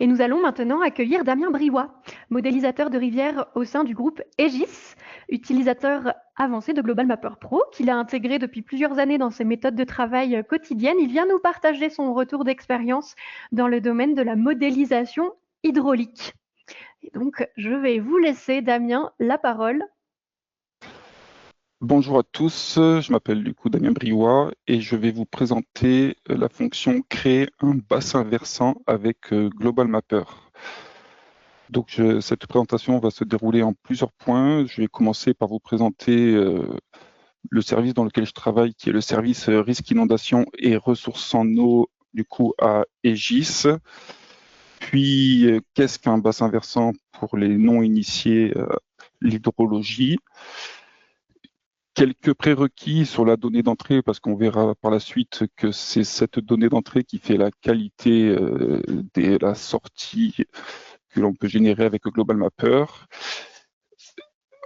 Et nous allons maintenant accueillir Damien Briouat, modélisateur de rivières au sein du groupe Aegis, utilisateur avancé de Global Mapper Pro, qu'il a intégré depuis plusieurs années dans ses méthodes de travail quotidiennes. Il vient nous partager son retour d'expérience dans le domaine de la modélisation hydraulique. Et donc, je vais vous laisser, Damien, la parole. Bonjour à tous, je m'appelle du coup Damien Briouat et je vais vous présenter la fonction créer un bassin versant avec Global Mapper. Donc cette présentation va se dérouler en plusieurs points. Je vais commencer par vous présenter le service dans lequel je travaille, qui est le service risque inondation et ressources en eau du coup à Aegis. Puis qu'est-ce qu'un bassin versant pour les non-initiés l'hydrologie. Quelques prérequis sur la donnée d'entrée, parce qu'on verra par la suite que c'est cette donnée d'entrée qui fait la qualité de la sortie que l'on peut générer avec le Global Mapper.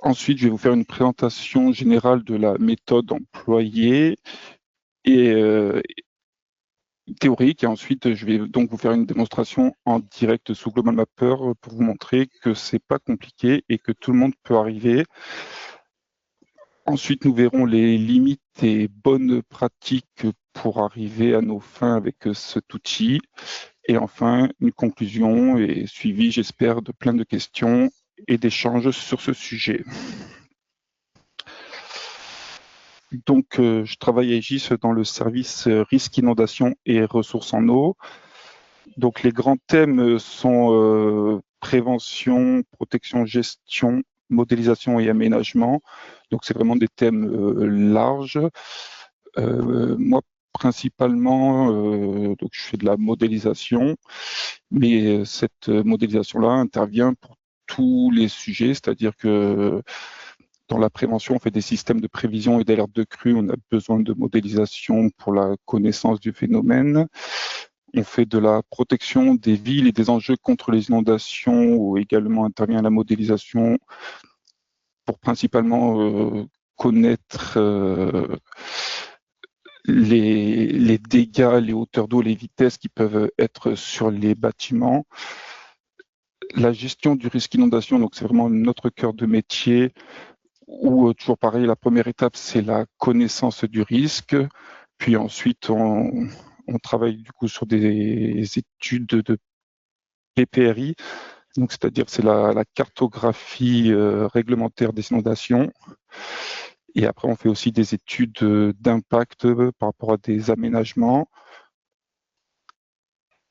Ensuite, je vais vous faire une présentation générale de la méthode employée et théorique. Et ensuite, je vais donc vous faire une démonstration en direct sous Global Mapper pour vous montrer que c'est pas compliqué et que tout le monde peut arriver. Ensuite, nous verrons les limites et bonnes pratiques pour arriver à nos fins avec cet outil. Et enfin, une conclusion et suivi, j'espère, de plein de questions et d'échanges sur ce sujet. Donc, je travaille à Aegis dans le service risque inondation et ressources en eau. Donc, les grands thèmes sont prévention, protection, gestion, modélisation et aménagement. Donc, c'est vraiment des thèmes larges. Moi, principalement, donc je fais de la modélisation, mais cette modélisation-là intervient pour tous les sujets, c'est-à-dire que dans la prévention, on fait des systèmes de prévision et d'alerte de crue. On a besoin de modélisation pour la connaissance du phénomène. On fait de la protection des villes et des enjeux contre les inondations, où également intervient la modélisation pour principalement connaître les dégâts, les hauteurs d'eau, les vitesses qui peuvent être sur les bâtiments. La gestion du risque inondation, donc c'est vraiment notre cœur de métier, où toujours pareil, la première étape, c'est la connaissance du risque. Puis ensuite, on travaille du coup sur des études de PPRI, donc c'est-à-dire c'est la cartographie réglementaire des inondations. Et après, on fait aussi des études d'impact par rapport à des aménagements.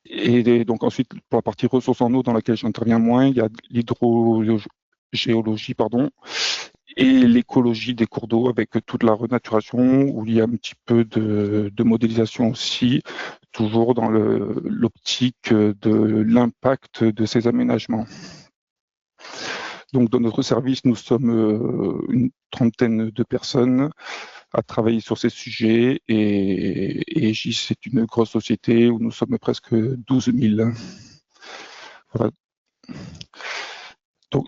Et donc ensuite, pour la partie ressources en eau dans laquelle j'interviens moins, il y a l'hydrogéologie, et l'écologie des cours d'eau avec toute la renaturation, où il y a un petit peu de modélisation aussi, toujours dans l'optique de l'impact de ces aménagements. Donc dans notre service, nous sommes une trentaine de personnes à travailler sur ces sujets et Aegis, c'est une grosse société où nous sommes presque 12 000. Voilà. Donc,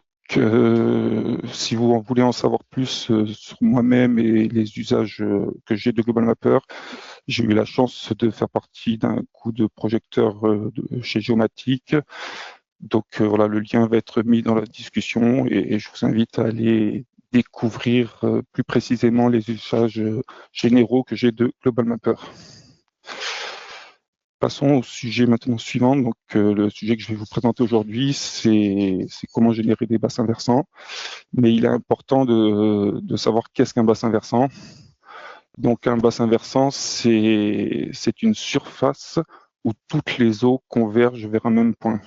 si vous voulez en savoir plus sur moi-même et les usages que j'ai de Global Mapper, j'ai eu la chance de faire partie d'un coup de projecteur chez Géomatique. Donc voilà, le lien va être mis dans la discussion et je vous invite à aller découvrir plus précisément les usages généraux que j'ai de Global Mapper. Passons au sujet maintenant suivant. Donc le sujet que je vais vous présenter aujourd'hui, c'est comment générer des bassins versants. Mais il est important de savoir qu'est-ce qu'un bassin versant. Donc un bassin versant, c'est une surface où toutes les eaux convergent vers un même point.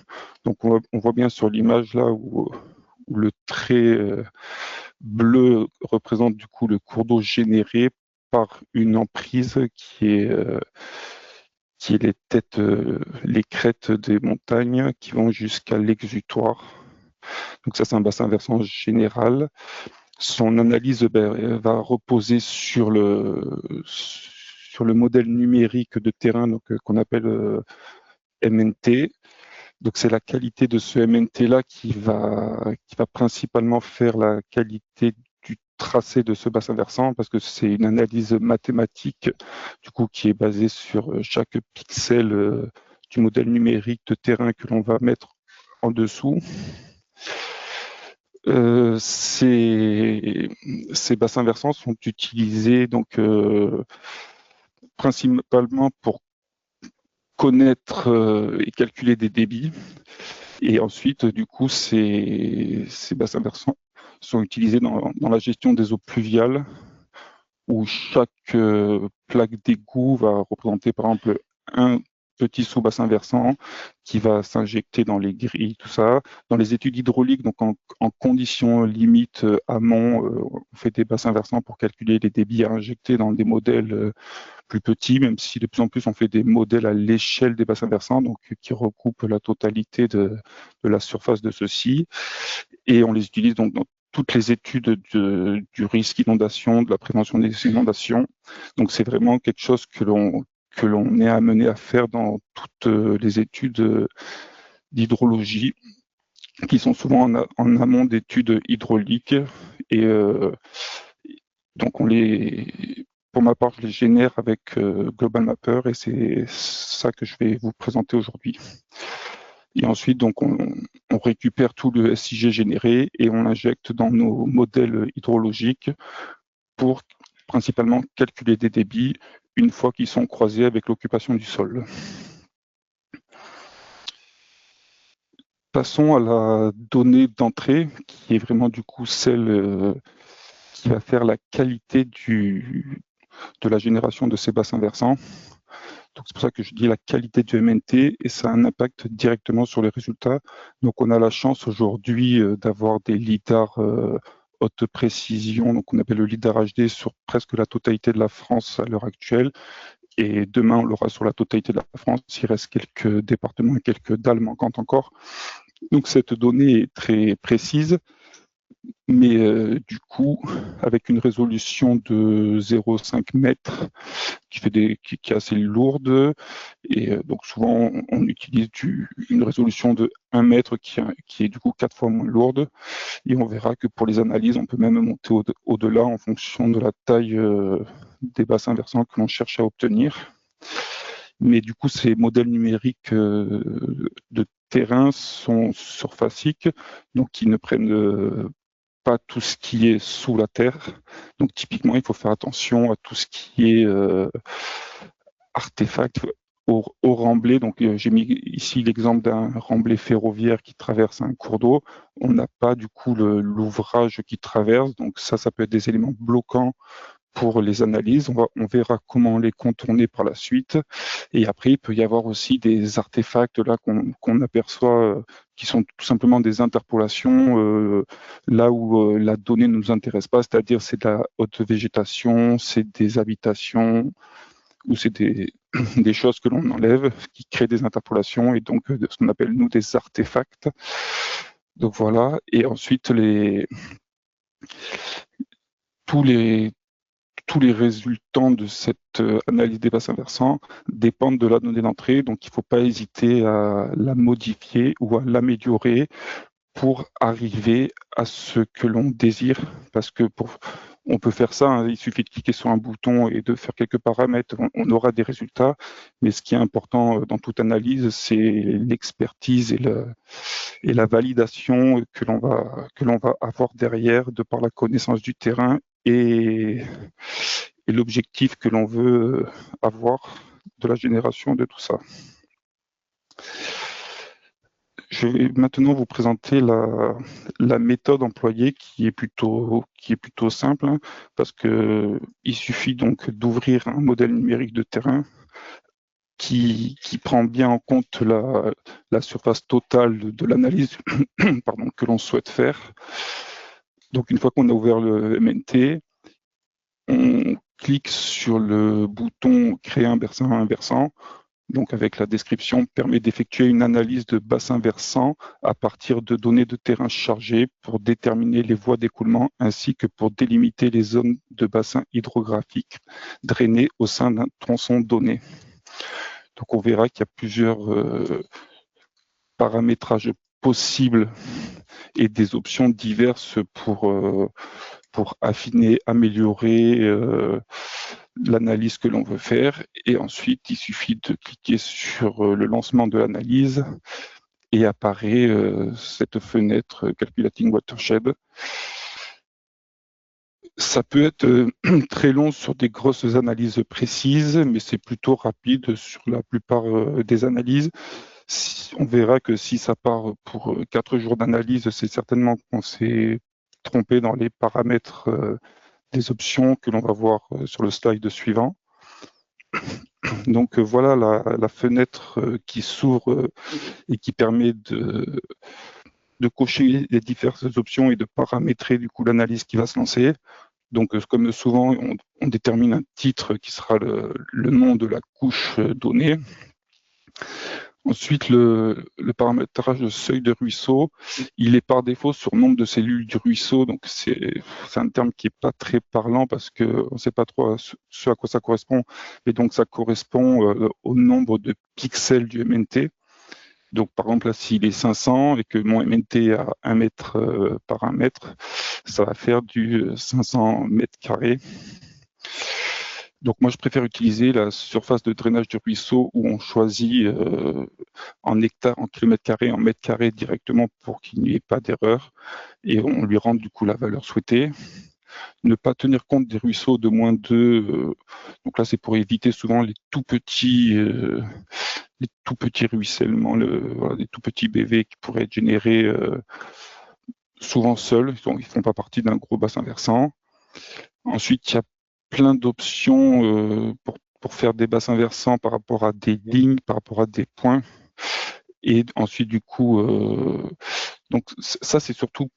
Donc on voit bien sur l'image là où le trait bleu représente du coup le cours d'eau généré par une emprise qui est les têtes, les crêtes des montagnes qui vont jusqu'à l'exutoire. Donc ça, c'est un bassin versant général. Son analyse va reposer sur le modèle numérique de terrain qu'on appelle MNT. Donc c'est la qualité de ce MNT là qui va principalement faire la qualité du tracé de ce bassin versant, parce que c'est une analyse mathématique du coup qui est basée sur chaque pixel du modèle numérique de terrain que l'on va mettre en dessous. Ces bassins versants sont utilisés donc principalement pour connaître et calculer des débits. Et ensuite, du coup, ces bassins versants sont utilisés dans la gestion des eaux pluviales, où chaque plaque d'égout va représenter par exemple un petit sous-bassin versant qui va s'injecter dans les grilles, tout ça. Dans les études hydrauliques, donc en conditions limites amont, on fait des bassins versants pour calculer les débits à injecter dans des modèles plus petits, même si de plus en plus on fait des modèles à l'échelle des bassins versants, donc qui recoupent la totalité de la surface de ceux-ci. Et on les utilise donc dans toutes les études du risque inondation, de la prévention des inondations. Donc c'est vraiment quelque chose que l'on est amené à faire dans toutes les études d'hydrologie, qui sont souvent en amont d'études hydrauliques. Et donc pour ma part, je les génère avec Global Mapper, et c'est ça que je vais vous présenter aujourd'hui. Et ensuite, donc, on récupère tout le SIG généré et on l'injecte dans nos modèles hydrologiques pour principalement calculer des débits une fois qu'ils sont croisés avec l'occupation du sol. Passons à la donnée d'entrée, qui est vraiment du coup celle qui va faire la qualité de la génération de ces bassins versants. Donc c'est pour ça que je dis la qualité du MNT, et ça a un impact directement sur les résultats. Donc on a la chance aujourd'hui d'avoir des lidars haute précision, donc on appelle le lidar HD, sur presque la totalité de la France à l'heure actuelle. Et demain, on l'aura sur la totalité de la France. Il reste quelques départements et quelques dalles manquantes encore. Donc cette donnée est très précise, mais du coup, avec une résolution de 0,5 mètres qui est assez lourde, et donc souvent on utilise une résolution de 1 mètre qui est du coup 4 fois moins lourde, et on verra que pour les analyses, on peut même monter au-delà en fonction de la taille des bassins versants que l'on cherche à obtenir. Mais du coup, ces modèles numériques de terrain sont surfaciques, donc ils ne prennent pas tout ce qui est sous la terre. Donc typiquement, il faut faire attention à tout ce qui est artefact au remblai. Donc j'ai mis ici l'exemple d'un remblai ferroviaire qui traverse un cours d'eau. On n'a pas du coup l'ouvrage qui traverse, donc ça peut être des éléments bloquants pour les analyses. On verra comment les contourner par la suite. Et après, il peut y avoir aussi des artefacts là qu'on aperçoit qui sont tout simplement des interpolations là où la donnée ne nous intéresse pas, c'est-à-dire c'est de la haute végétation, c'est des habitations, ou c'est des choses que l'on enlève, qui créent des interpolations, et donc ce qu'on appelle nous des artefacts. Donc voilà, et ensuite tous les résultats de cette analyse des bassins versants dépendent de la donnée d'entrée, donc il ne faut pas hésiter à la modifier ou à l'améliorer pour arriver à ce que l'on désire, parce que on peut faire ça, hein, il suffit de cliquer sur un bouton et de faire quelques paramètres, on aura des résultats, mais ce qui est important dans toute analyse, c'est l'expertise et la validation que l'on va avoir derrière, de par la connaissance du terrain et l'objectif que l'on veut avoir de la génération de tout ça. Je vais maintenant vous présenter la méthode employée, qui est plutôt simple, hein, parce que il suffit donc d'ouvrir un modèle numérique de terrain qui prend bien en compte la surface totale de l'analyse que l'on souhaite faire. Donc une fois qu'on a ouvert le MNT, on clique sur le bouton créer un versant, donc avec la description, permet d'effectuer une analyse de bassin versant à partir de données de terrain chargées pour déterminer les voies d'écoulement, ainsi que pour délimiter les zones de bassin hydrographique drainées au sein d'un tronçon donné. Donc on verra qu'il y a plusieurs paramétrages possibles et des options diverses pour affiner, améliorer l'analyse que l'on veut faire, et ensuite il suffit de cliquer sur le lancement de l'analyse et apparaît cette fenêtre Calculating Watershed. Ça peut être très long sur des grosses analyses précises, mais c'est plutôt rapide sur la plupart des analyses. On verra que si ça part pour 4 jours d'analyse, c'est certainement qu'on s'est trompé dans les paramètres des options que l'on va voir sur le slide suivant. Donc voilà la fenêtre qui s'ouvre et qui permet de cocher les diverses options et de paramétrer du coup l'analyse qui va se lancer. Donc comme souvent, on détermine un titre qui sera le nom de la couche donnée. Ensuite, le paramétrage de seuil de ruisseau, il est par défaut sur nombre de cellules du ruisseau, donc c'est un terme qui n'est pas très parlant parce qu'on ne sait pas trop ce à quoi ça correspond, mais donc ça correspond au nombre de pixels du MNT. Donc par exemple, là, s'il est 500 et que mon MNT a 1 mètre par 1 mètre, ça va faire du 500 mètres carrés. Donc moi, je préfère utiliser la surface de drainage du ruisseau où on choisit en hectares, en kilomètres carrés, en mètres carrés directement pour qu'il n'y ait pas d'erreur et on lui rend du coup la valeur souhaitée. Ne pas tenir compte des ruisseaux de moins de... donc là, c'est pour éviter souvent les tout petits ruissellements, voilà, les tout petits BV qui pourraient être générés souvent seuls, ils ne font pas partie d'un gros bassin versant. Ensuite, il y a plein d'options pour faire des bassins versants par rapport à des lignes, par rapport à des points. Et ensuite, du coup, donc ça, c'est surtout,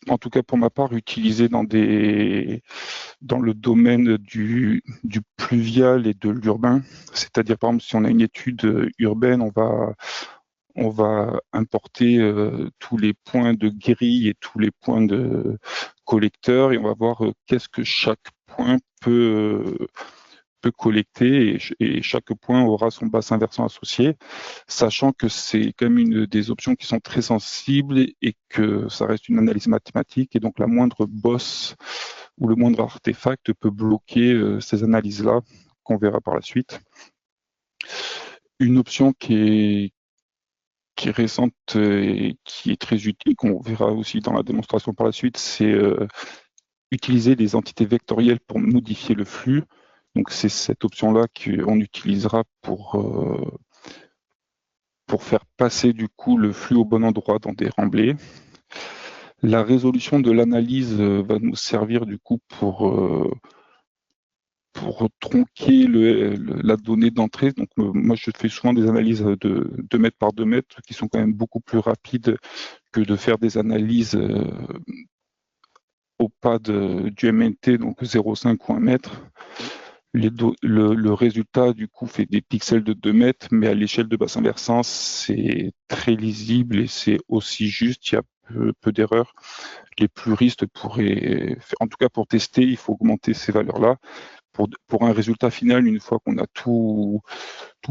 en tout cas pour ma part, utilisé dans le domaine du pluvial et de l'urbain. C'est-à-dire, par exemple, si on a une étude urbaine, on va importer tous les points de grille et tous les points de collecteurs et on va voir qu'est-ce que chaque point peut collecter et chaque point aura son bassin versant associé, sachant que c'est quand même une des options qui sont très sensibles et que ça reste une analyse mathématique et donc la moindre bosse ou le moindre artefact peut bloquer ces analyses-là qu'on verra par la suite. Une option qui est récente et qui est très utile, qu'on verra aussi dans la démonstration par la suite, c'est utiliser des entités vectorielles pour modifier le flux. Donc c'est cette option-là qu'on utilisera pour faire passer du coup le flux au bon endroit dans des remblais. La résolution de l'analyse va nous servir du coup pour tronquer la donnée d'entrée. Donc moi je fais souvent des analyses de 2 mètres par 2 mètres qui sont quand même beaucoup plus rapides que de faire des analyses au pas du MNT, donc 0,5 ou 1 mètre. Le résultat, du coup, fait des pixels de 2 mètres, mais à l'échelle de bassin versant, c'est très lisible et c'est aussi juste, il y a peu d'erreurs. Les puristes pourraient, en tout cas pour tester, il faut augmenter ces valeurs-là. Pour un résultat final, une fois qu'on a tout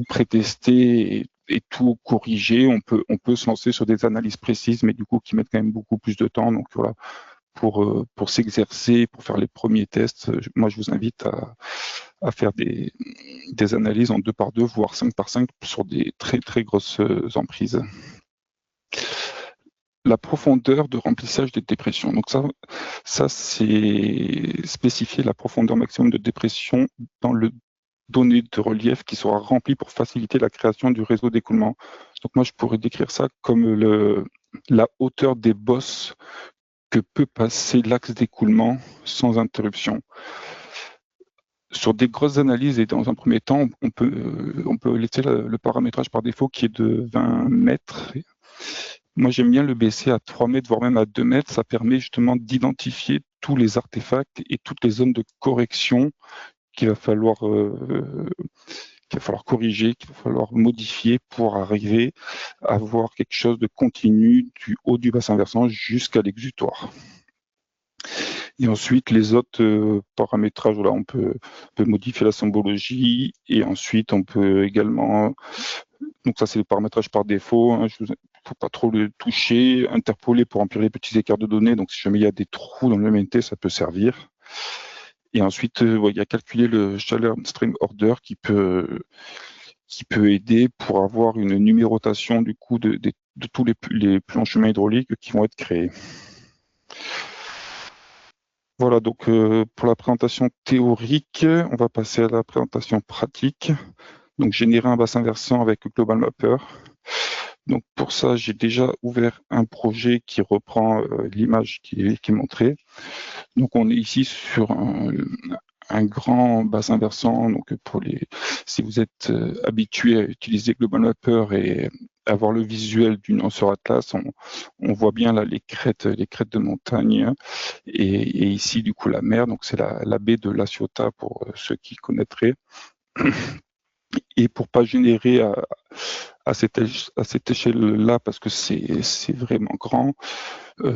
pré-testé et tout corrigé, on peut se lancer sur des analyses précises, mais du coup qui mettent quand même beaucoup plus de temps. Donc voilà, pour s'exercer, pour faire les premiers tests, moi je vous invite à faire des analyses en 2 par 2, voire 5 par 5 sur des très très grosses emprises. La profondeur de remplissage des dépressions. Donc ça c'est spécifier la profondeur maximum de dépression dans le données de relief qui sera rempli pour faciliter la création du réseau d'écoulement. Donc moi je pourrais décrire ça comme la hauteur des bosses que peut passer l'axe d'écoulement sans interruption. Sur des grosses analyses et dans un premier temps, on peut laisser le paramétrage par défaut qui est de 20 mètres. Moi, j'aime bien le baisser à 3 mètres, voire même à 2 mètres. Ça permet justement d'identifier tous les artefacts et toutes les zones de correction qu'il va falloir corriger, qu'il va falloir modifier pour arriver à avoir quelque chose de continu du haut du bassin versant jusqu'à l'exutoire. Et ensuite, les autres paramétrages, voilà, on peut modifier la symbologie et ensuite on peut également, donc ça c'est le paramétrage par défaut, hein, il ne faut pas trop le toucher, interpoler pour remplir les petits écarts de données, donc si jamais il y a des trous dans le MNT, ça peut servir. Et ensuite, il y a calculer le Shallow Stream Order qui peut aider pour avoir une numérotation du coup de tous les plans chemins hydrauliques qui vont être créés. Voilà, donc pour la présentation théorique, on va passer à la présentation pratique. Donc générer un bassin versant avec Global Mapper. Donc pour ça, j'ai déjà ouvert un projet qui reprend l'image qui est montrée. Donc on est ici sur un grand bassin versant. Donc si vous êtes habitué à utiliser Global Mapper et avoir le visuel du lanceur Atlas, on voit bien là les crêtes de montagne et ici du coup la mer. Donc c'est la baie de La Ciotat pour ceux qui connaîtraient. Et pour pas générer à cette échelle-là, parce que c'est vraiment grand,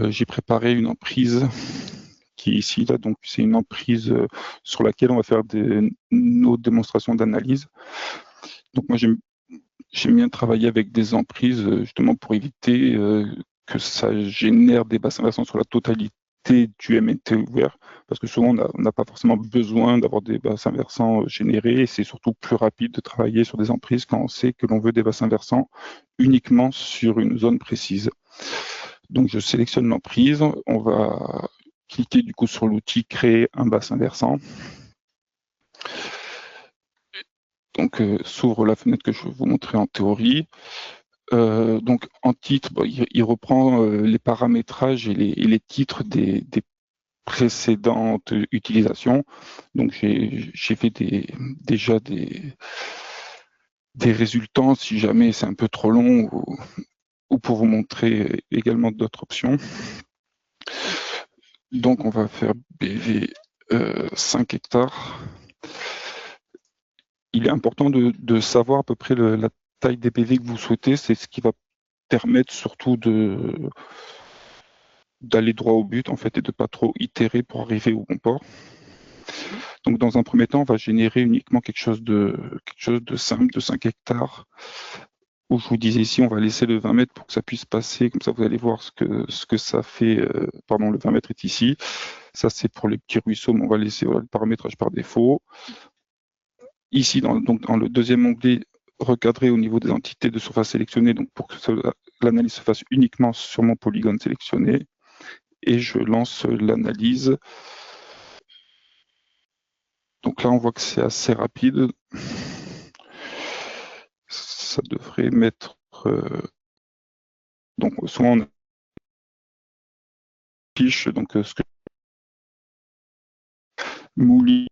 j'ai préparé une emprise qui est ici, là. Donc c'est une emprise sur laquelle on va faire nos démonstrations d'analyse. Donc moi j'aime bien travailler avec des emprises justement pour éviter que ça génère des bassins versants sur la totalité du MNT ouvert, parce que souvent on n'a pas forcément besoin d'avoir des bassins versants générés, et c'est surtout plus rapide de travailler sur des emprises quand on sait que l'on veut des bassins versants uniquement sur une zone précise. Donc je sélectionne l'emprise, on va cliquer du coup sur l'outil créer un bassin versant. Donc s'ouvre la fenêtre que je vais vous montrer en théorie. Donc en titre, il reprend les paramétrages et les titres des précédentes utilisations. Donc j'ai fait déjà des résultats si jamais c'est un peu trop long ou pour vous montrer également d'autres options. Donc on va faire BV 5 hectares. Il est important de savoir à peu près la taille des PV que vous souhaitez. C'est ce qui va permettre surtout d'aller droit au but en fait et de pas trop itérer pour arriver au bon port. Donc dans un premier temps, on va générer uniquement quelque chose de simple, de 5 hectares. Où je vous disais ici, on va laisser le 20 mètres pour que ça puisse passer. Comme ça, vous allez voir ce que ça fait. Pardon, le 20 mètres est ici. Ça, c'est pour les petits ruisseaux, mais on va laisser le paramétrage par défaut. Ici, dans le deuxième onglet, recadrer au niveau des entités de surface sélectionnées, donc pour que l'analyse se fasse uniquement sur mon polygone sélectionné. Et je lance l'analyse. Donc là, on voit que c'est assez rapide. Ça devrait mettre... donc souvent, on affiche ce que Mouli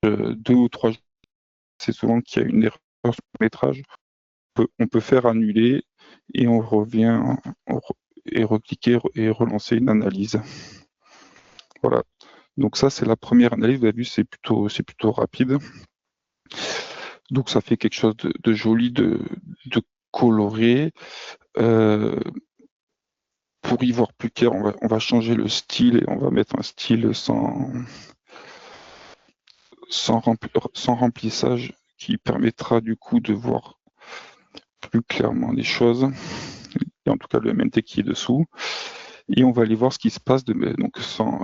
2 ou 3 jours, c'est souvent qu'il y a une erreur sur le métrage. On peut faire annuler et on revient et recliquer et relancer une analyse. Voilà. Donc ça, c'est la première analyse. Vous avez vu, c'est plutôt rapide. Donc ça fait quelque chose de joli, de coloré. Pour y voir plus clair, on va changer le style et on va mettre un style sans remplissage qui permettra du coup de voir plus clairement les choses, et en tout cas le MNT qui est dessous. Et on va aller voir ce qui se passe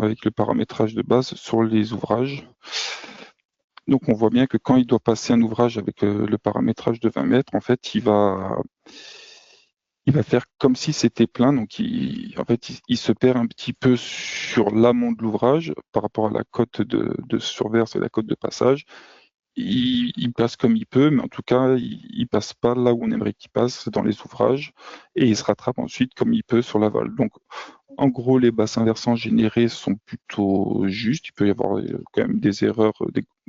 avec le paramétrage de base sur les ouvrages. Donc on voit bien que quand il doit passer un ouvrage avec le paramétrage de 20 mètres, en fait, il va faire comme si c'était plein. Donc en fait, il se perd un petit peu sur l'amont de l'ouvrage par rapport à la cote de surverse et la cote de passage. Il passe comme il peut, mais en tout cas, il passe pas là où on aimerait qu'il passe dans les ouvrages, et il se rattrape ensuite comme il peut sur l'aval. Donc, en gros, les bassins versants générés sont plutôt justes. Il peut y avoir quand même des erreurs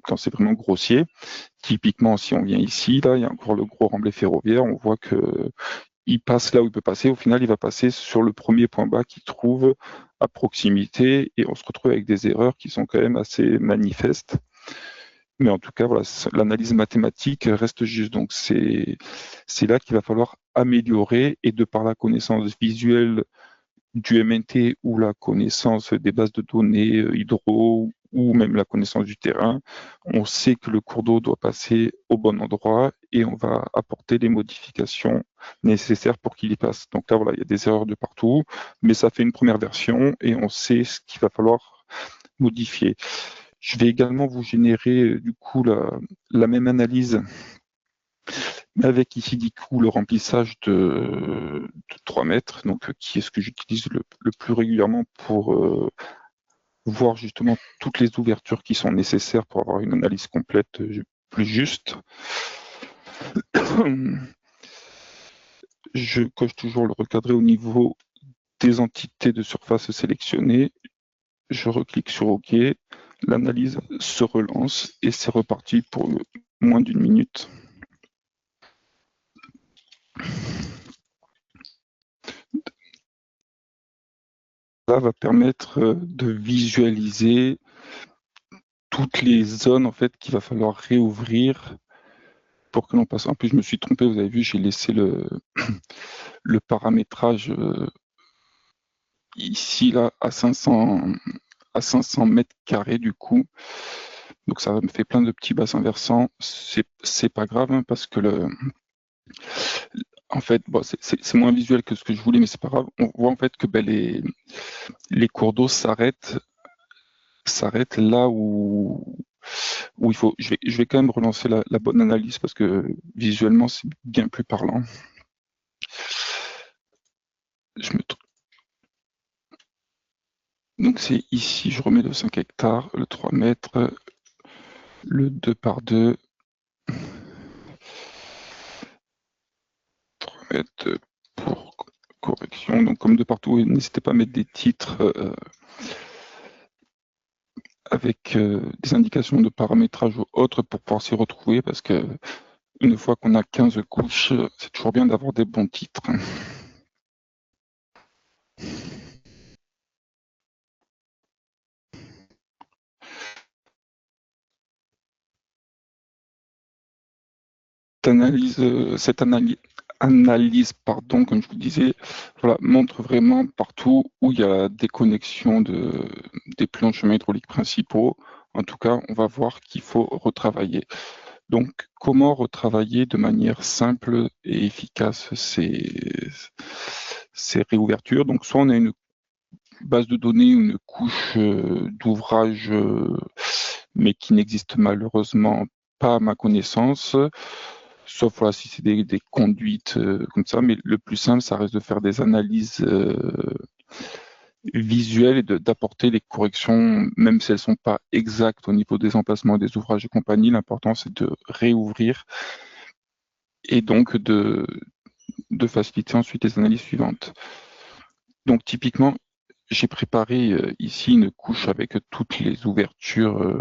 quand c'est vraiment grossier. Typiquement, si on vient ici, là, il y a encore le gros remblai ferroviaire. On voit que il passe là où il peut passer. Au final, il va passer sur le premier point bas qu'il trouve à proximité, et on se retrouve avec des erreurs qui sont quand même assez manifestes. Mais en tout cas, voilà, l'analyse mathématique reste juste. Donc c'est là qu'il va falloir améliorer, et de par la connaissance visuelle du MNT ou la connaissance des bases de données hydro ou même la connaissance du terrain, on sait que le cours d'eau doit passer au bon endroit et on va apporter les modifications nécessaires pour qu'il y passe. Donc là, voilà, il y a des erreurs de partout, mais ça fait une première version et on sait ce qu'il va falloir modifier. Je vais également vous générer du coup la même analyse, mais avec ici du coup le remplissage de 3 mètres, donc qui est ce que j'utilise le plus régulièrement pour voir justement toutes les ouvertures qui sont nécessaires pour avoir une analyse complète plus juste. Je coche toujours le recadrer au niveau des entités de surface sélectionnées. Je reclique sur OK. L'analyse se relance et c'est reparti pour moins d'1 minute. Ça va permettre de visualiser toutes les zones en fait qu'il va falloir réouvrir pour que l'on passe. En plus, je me suis trompé, vous avez vu, j'ai laissé le paramétrage ici là à 500 mètres carrés du coup. Donc ça me fait plein de petits bassins versants. C'est pas grave hein, parce que en fait, bon, c'est moins visuel que ce que je voulais, mais c'est pas grave. On voit en fait que les cours d'eau s'arrêtent là où il faut. Je vais quand même relancer la bonne analyse parce que visuellement c'est bien plus parlant. Donc c'est ici, je remets le 5 hectares, le 3 mètres, le 2 par 2, 3 mètres pour correction. Donc comme de partout, n'hésitez pas à mettre des titres avec des indications de paramétrage ou autres pour pouvoir s'y retrouver parce que une fois qu'on a 15 couches, c'est toujours bien d'avoir des bons titres. Cette analyse, comme je vous disais, voilà, montre vraiment partout où il y a la déconnexion des plans de chemin hydraulique principaux. En tout cas, on va voir qu'il faut retravailler. Donc, comment retravailler de manière simple et efficace ces réouvertures? Donc, soit on a une base de données, une couche d'ouvrage, mais qui n'existe malheureusement pas à ma connaissance, sauf voilà, si c'est des conduites comme ça, mais le plus simple, ça reste de faire des analyses visuelles et d'apporter les corrections, même si elles ne sont pas exactes au niveau des emplacements des ouvrages et compagnie. L'important, c'est de réouvrir et donc de faciliter ensuite les analyses suivantes. Donc typiquement, j'ai préparé ici une couche avec toutes les ouvertures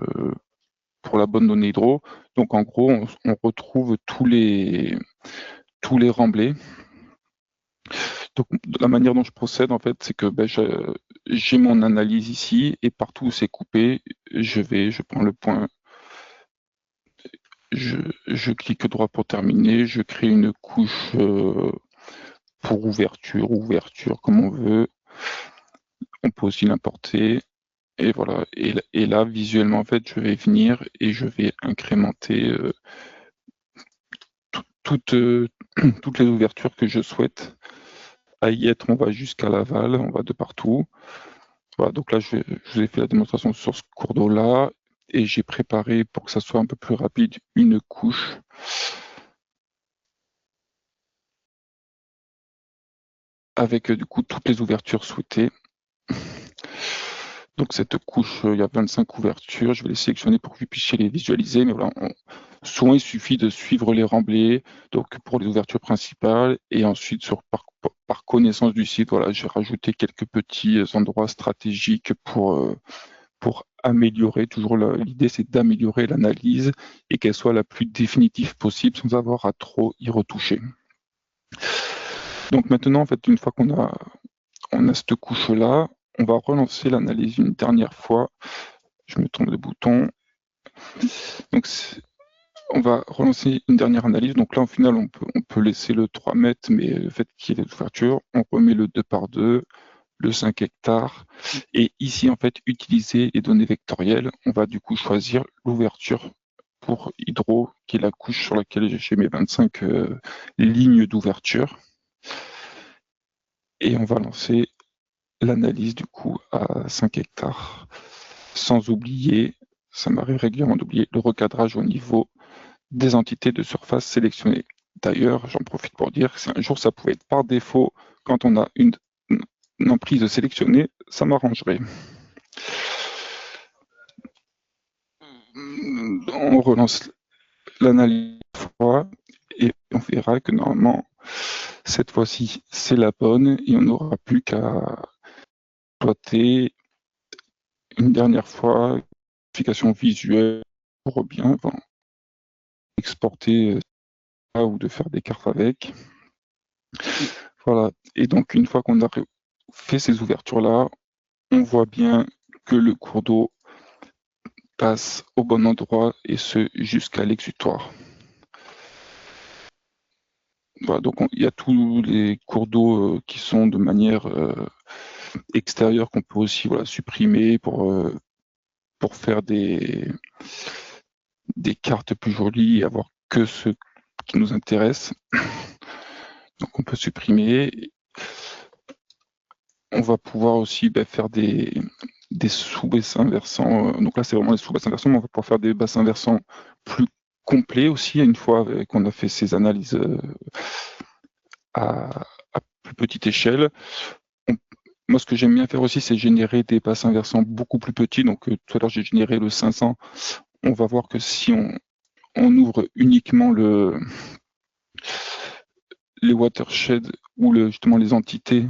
pour la bonne donnée hydro. Donc en gros, on retrouve tous les remblais. Donc la manière dont je procède, en fait, c'est que j'ai mon analyse ici et partout où c'est coupé, je prends le point, je clique droit pour terminer, je crée une couche pour ouverture comme on veut. On peut aussi l'importer. Et voilà. Et là, visuellement, en fait, je vais venir et je vais incrémenter toutes les ouvertures que je souhaite. À y être, on va jusqu'à l'aval, on va de partout. Voilà, donc là, je vous ai fait la démonstration sur ce cours d'eau-là et j'ai préparé, pour que ça soit un peu plus rapide, une couche avec du coup toutes les ouvertures souhaitées. Donc cette couche, il y a 25 ouvertures, je vais les sélectionner pour que vous puissiez les visualiser, mais voilà, souvent il suffit de suivre les remblais, donc pour les ouvertures principales, et ensuite par connaissance du site, voilà, j'ai rajouté quelques petits endroits stratégiques pour améliorer. Toujours l'idée, c'est d'améliorer l'analyse et qu'elle soit la plus définitive possible sans avoir à trop y retoucher. Donc maintenant, en fait, une fois qu'on a cette couche-là, on va relancer l'analyse une dernière fois. Je me trompe de bouton. Donc, on va relancer une dernière analyse. Donc là, au final, on peut laisser le 3 mètres, mais le fait qu'il y ait des ouvertures, on remet le 2 par 2, le 5 hectares. Et ici, en fait, utiliser les données vectorielles. On va du coup choisir l'ouverture pour hydro, qui est la couche sur laquelle j'ai mes 25 lignes d'ouverture. Et on va lancer l'analyse du coup à 5 hectares. Sans oublier ça m'arrive régulièrement d'oublier le recadrage au niveau des entités de surface sélectionnées. D'ailleurs, j'en profite pour dire que si un jour ça pouvait être par défaut quand on a une emprise sélectionnée, ça m'arrangerait. On relance l'analyse et on verra que normalement, cette fois-ci, c'est la bonne et on n'aura plus qu'à exploiter une dernière fois l'application visuelle pour bien exporter ou de faire des cartes avec. Voilà. Et donc, une fois qu'on a fait ces ouvertures-là, on voit bien que le cours d'eau passe au bon endroit et ce jusqu'à l'exutoire. Voilà, donc il y a tous les cours d'eau qui sont de manière extérieure qu'on peut aussi supprimer pour faire des cartes plus jolies et avoir que ceux qui nous intéressent. Donc on peut supprimer. On va pouvoir aussi faire des sous-bassins versants. Donc là, c'est vraiment les sous-bassins versants, mais on va pouvoir faire des bassins versants plus complets aussi, une fois qu'on a fait ces analyses à plus petite échelle. Moi, ce que j'aime bien faire aussi, c'est générer des bassins versants beaucoup plus petits. Donc tout à l'heure, j'ai généré le 500. On va voir que si on ouvre uniquement les watersheds ou justement les entités,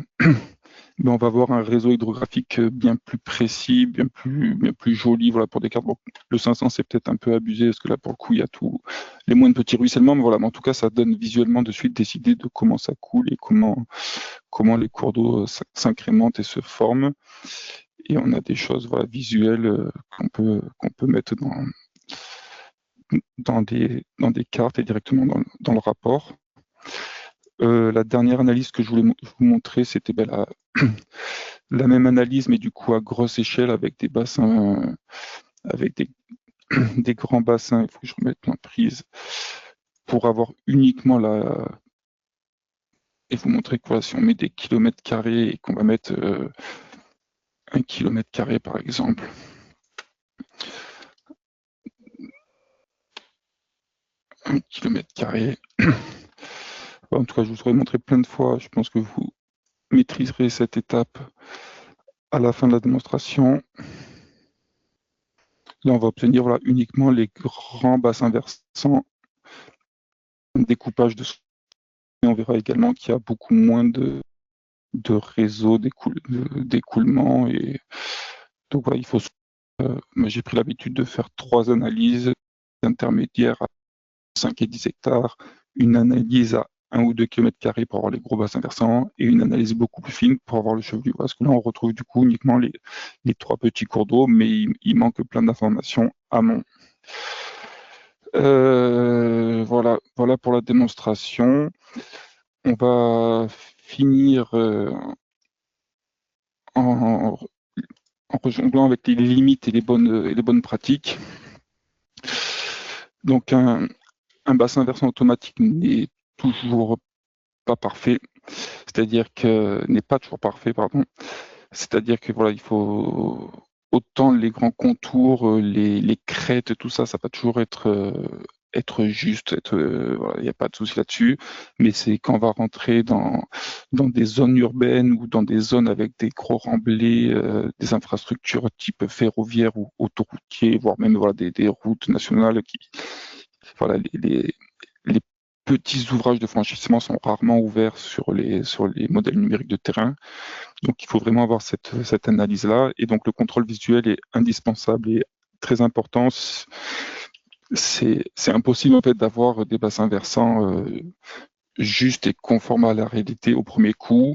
on va avoir un réseau hydrographique bien plus précis, bien plus joli, pour des cartes. Bon, le 500, c'est peut-être un peu abusé, parce que là, pour le coup, il y a les moins de petits ruissellements, mais mais en tout cas, ça donne visuellement de suite des idées de comment ça coule et comment les cours d'eau s'incrémentent et se forment. Et on a des choses visuelles qu'on peut mettre dans des cartes et directement dans le rapport. La dernière analyse que je voulais vous montrer, c'était la même analyse, mais du coup à grosse échelle, avec des bassins, avec des grands bassins. Il faut que je remette l'emprise pour avoir uniquement et vous montrer que si on met des kilomètres carrés et qu'on va mettre 1 kilomètre carré par exemple, en tout cas, je vous aurais montré plein de fois. Je pense que vous maîtriserez cette étape à la fin de la démonstration. Là, on va obtenir uniquement les grands bassins versants, un découpage de. Et on verra également qu'il y a beaucoup moins de réseaux d'écoulement. Et donc voilà, j'ai pris l'habitude de faire 3 analyses intermédiaires à 5 et 10 hectares, une analyse à 1 ou 2 km² pour avoir les gros bassins versants et une analyse beaucoup plus fine pour avoir le chevelu. Parce que là, on retrouve du coup uniquement les 3 petits cours d'eau, mais il manque plein d'informations amont. Voilà pour la démonstration. On va finir en rejonglant avec les limites et les bonnes pratiques. Donc un bassin versant automatique n'est toujours pas parfait, n'est pas toujours parfait, pardon. C'est-à-dire que il faut autant les grands contours, les crêtes, tout ça, ça va toujours être juste, il n'y a pas de souci là-dessus, mais c'est quand on va rentrer dans des zones urbaines ou dans des zones avec des gros remblais, des infrastructures type ferroviaire ou autoroutier, voire même des routes nationales les petits ouvrages de franchissement sont rarement ouverts sur les modèles numériques de terrain. Donc il faut vraiment avoir cette analyse-là. Et donc le contrôle visuel est indispensable et très important. C'est impossible en fait d'avoir des bassins versants justes et conformes à la réalité au premier coup.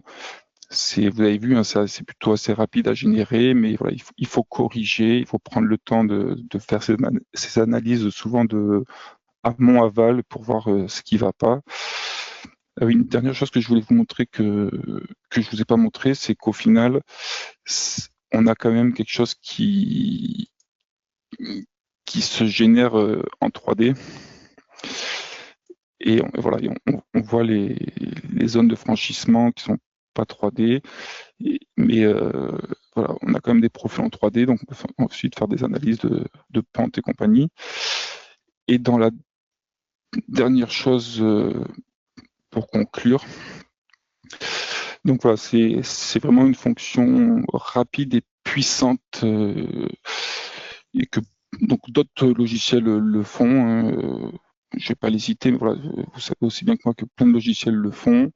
Vous avez vu, c'est plutôt assez rapide à générer, mais il faut corriger, il faut prendre le temps de faire ces analyses souvent de amont-aval pour voir ce qui ne va pas. Une dernière chose que je voulais vous montrer que je ne vous ai pas montré, c'est qu'au final, on a quand même quelque chose qui se génère en 3D. Et on voit les zones de franchissement qui sont pas 3D, mais voilà, on a quand même des profils en 3D, donc on peut ensuite faire des analyses de pente et compagnie. Et dans la dernière chose pour conclure, donc voilà, c'est vraiment une fonction rapide et puissante et que donc d'autres logiciels le font. Hein, je vais pas les citer, mais voilà, vous savez aussi bien que moi que plein de logiciels le font.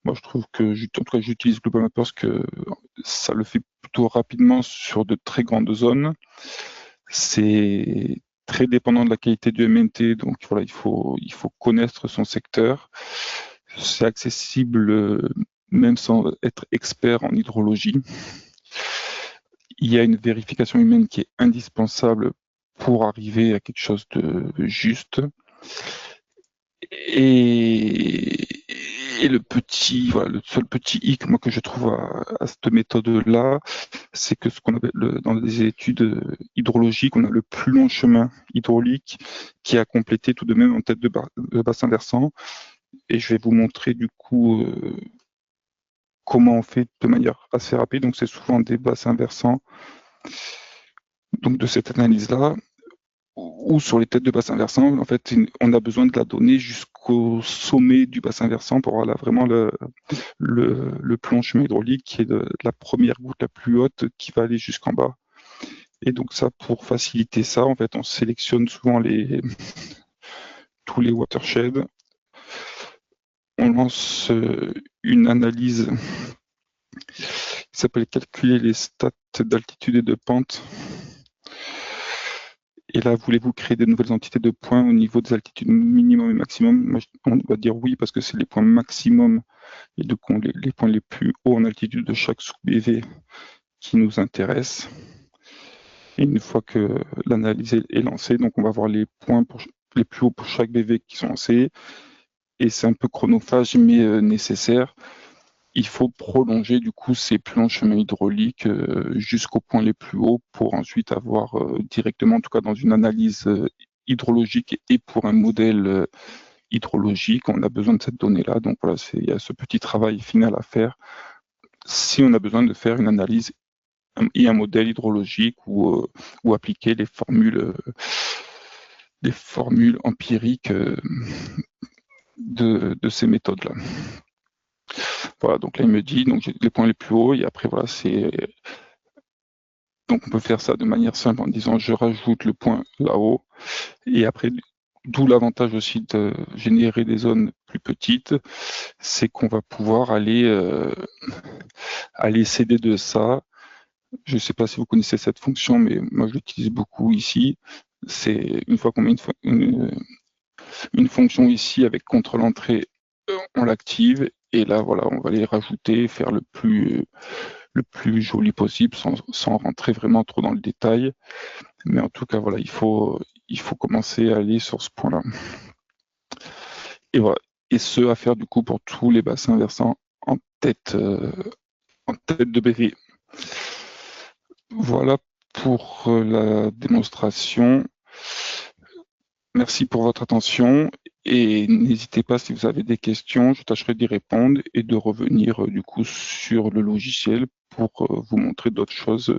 Moi, je trouve que, en tout cas, j'utilise Global Mapper parce que ça le fait plutôt rapidement sur de très grandes zones. C'est très dépendant de la qualité du MNT, donc voilà, il faut connaître son secteur. C'est accessible même sans être expert en hydrologie. Il y a une vérification humaine qui est indispensable pour arriver à quelque chose de juste. Et le seul petit hic moi que je trouve à cette méthode-là, c'est que ce qu'on appelle dans les études hydrologiques, on a le plus long chemin hydraulique qui est à compléter tout de même en tête de bassin versant. Et je vais vous montrer du coup comment on fait de manière assez rapide. Donc c'est souvent des bassins versants. Donc de cette analyse-là, ou sur les têtes de bassin versant, en fait, on a besoin de la donnée jusqu'au sommet du bassin versant pour avoir vraiment le plan chemin hydraulique qui est de la première goutte la plus haute qui va aller jusqu'en bas. Et donc ça, pour faciliter ça, en fait, on sélectionne souvent tous les watersheds. On lance une analyse qui s'appelle calculer les stats d'altitude et de pente. Et là, voulez-vous créer de nouvelles entités de points au niveau des altitudes minimum et maximum? Moi, on va dire oui parce que c'est les points maximum et donc les points les plus hauts en altitude de chaque sous-BV qui nous intéressent. Et une fois que l'analyse est lancée, donc on va voir les points les plus hauts pour chaque BV qui sont lancés. Et c'est un peu chronophage mais nécessaire. Il faut prolonger du coup ces plans chemin hydrauliques jusqu'aux points les plus hauts pour ensuite avoir directement, en tout cas dans une analyse hydrologique et pour un modèle hydrologique, on a besoin de cette donnée-là. Donc voilà, il y a ce petit travail final à faire si on a besoin de faire une analyse et un modèle hydrologique ou appliquer les formules empiriques de ces méthodes-là. Voilà, donc là il me dit donc j'ai les points les plus hauts et après voilà donc on peut faire ça de manière simple en disant je rajoute le point là-haut et après d'où l'avantage aussi de générer des zones plus petites, c'est qu'on va pouvoir aller céder de ça. Je ne sais pas si vous connaissez cette fonction, mais moi je l'utilise beaucoup ici. C'est une fois qu'on met une fonction ici avec contrôle entrée, on l'active et là voilà, on va les rajouter, faire le plus joli possible sans rentrer vraiment trop dans le détail. Mais en tout cas, voilà, il faut commencer à aller sur ce point-là. Et voilà, et ce à faire du coup pour tous les bassins versants en tête de BV. Voilà pour la démonstration. Merci pour votre attention et n'hésitez pas si vous avez des questions, je tâcherai d'y répondre et de revenir du coup sur le logiciel pour vous montrer d'autres choses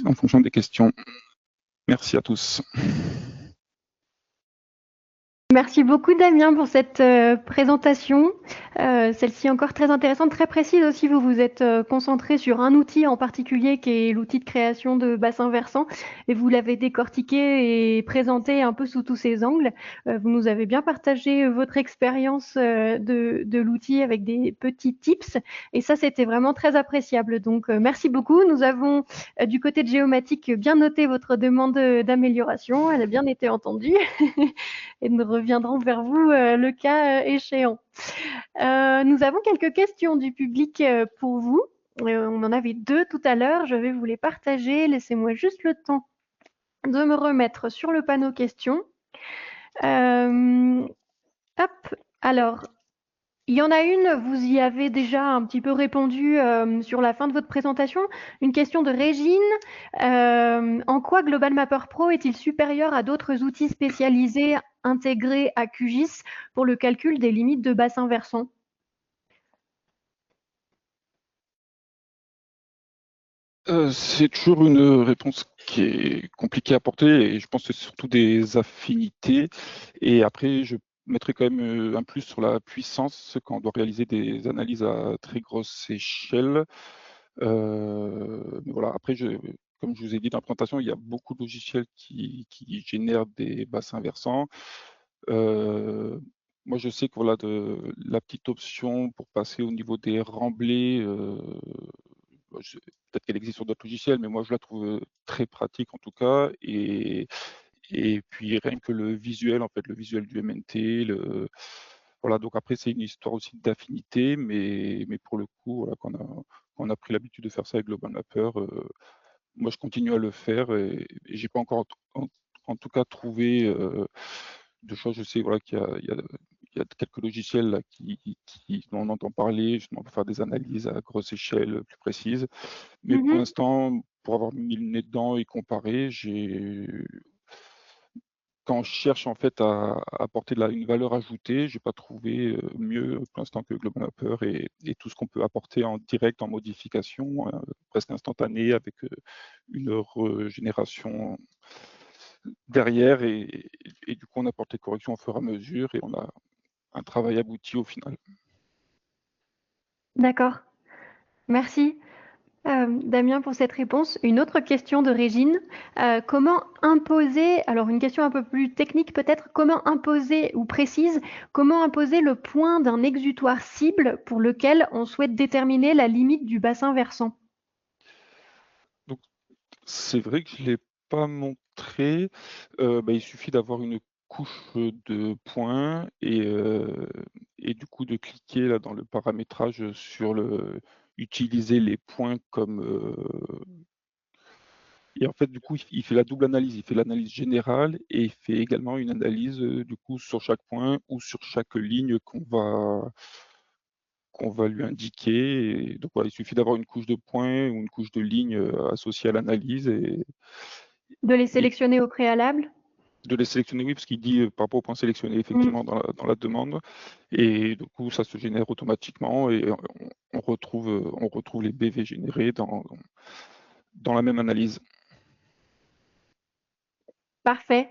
en fonction des questions. Merci à tous. Merci beaucoup Damien pour cette présentation. Celle-ci encore très intéressante, très précise aussi. Vous vous êtes concentré sur un outil en particulier qui est l'outil de création de bassins versants et vous l'avez décortiqué et présenté un peu sous tous ses angles. Vous nous avez bien partagé votre expérience de l'outil avec des petits tips et ça c'était vraiment très appréciable. Donc merci beaucoup. Nous avons du côté de Géomatique bien noté votre demande d'amélioration. Elle a bien été entendue. Et nous reviendrons vers vous le cas échéant. Nous avons quelques questions du public pour vous. On en avait 2 tout à l'heure. Je vais vous les partager. Laissez-moi juste le temps de me remettre sur le panneau questions. Hop. Alors, il y en a une, vous y avez déjà un petit peu répondu sur la fin de votre présentation. Une question de Régine. En quoi Global Mapper Pro est-il supérieur à d'autres outils spécialisés intégrés à QGIS pour le calcul des limites de bassin versant? C'est toujours une réponse qui est compliquée à apporter et je pense que c'est surtout des affinités. Et après, je mettrai quand même un plus sur la puissance quand on doit réaliser des analyses à très grosse échelle. Mais voilà, après, comme je vous ai dit dans la présentation, il y a beaucoup de logiciels qui génèrent des bassins versants. Euh, Moi, je sais que voilà, la petite option pour passer au niveau des remblais, peut-être qu'elle existe sur d'autres logiciels, mais moi, je la trouve très pratique en tout cas. Et puis, rien que le visuel, en fait, le visuel du MNT, voilà, donc après, c'est une histoire aussi d'affinité, mais pour le coup, voilà, quand on a pris l'habitude de faire ça avec Global Mapper, moi, je continue à le faire et j'ai pas encore, en tout cas, trouvé de choses. Je sais voilà, qu'il y a quelques logiciels là, dont on entend parler, justement, pour faire des analyses à grosse échelle, plus précises. Mais pour Mhm. l'instant, pour avoir mis le nez dedans et comparé, quand je cherche en fait à apporter une valeur ajoutée, j'ai pas trouvé mieux pour l'instant que Global Mapper et tout ce qu'on peut apporter en direct, en modification, presque instantanée, avec une régénération derrière et du coup on apporte les corrections au fur et à mesure et on a un travail abouti au final. D'accord, merci. Damien, pour cette réponse. Une autre question de Régine. Comment imposer, alors une question un peu plus technique peut-être, comment imposer ou précise, comment imposer le point d'un exutoire cible pour lequel on souhaite déterminer la limite du bassin versant? Donc c'est vrai que je ne l'ai pas montré. Il suffit d'avoir une couche de points et du coup de cliquer là dans le paramétrage sur utiliser les points comme et en fait du coup il fait la double analyse, il fait l'analyse générale et il fait également une analyse du coup sur chaque point ou sur chaque ligne qu'on va lui indiquer. Et donc voilà, il suffit d'avoir une couche de points ou une couche de lignes associée à l'analyse De les et sélectionner au préalable? de les sélectionner, oui, parce qu'il dit par rapport aux points sélectionnés Mm. effectivement dans la demande. Et du coup, ça se génère automatiquement et on retrouve les BV générés dans la même analyse. Parfait.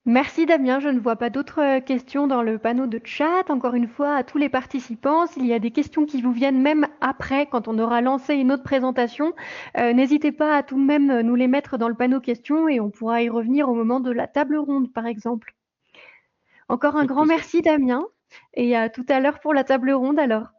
Merci Damien, je ne vois pas d'autres questions dans le panneau de chat. Encore une fois, à tous les participants, s'il y a des questions qui vous viennent même après, quand on aura lancé une autre présentation, n'hésitez pas à tout de même nous les mettre dans le panneau questions et on pourra y revenir au moment de la table ronde, par exemple. Encore un Avec grand plaisir. merci Damien et à tout à l'heure pour la table ronde alors.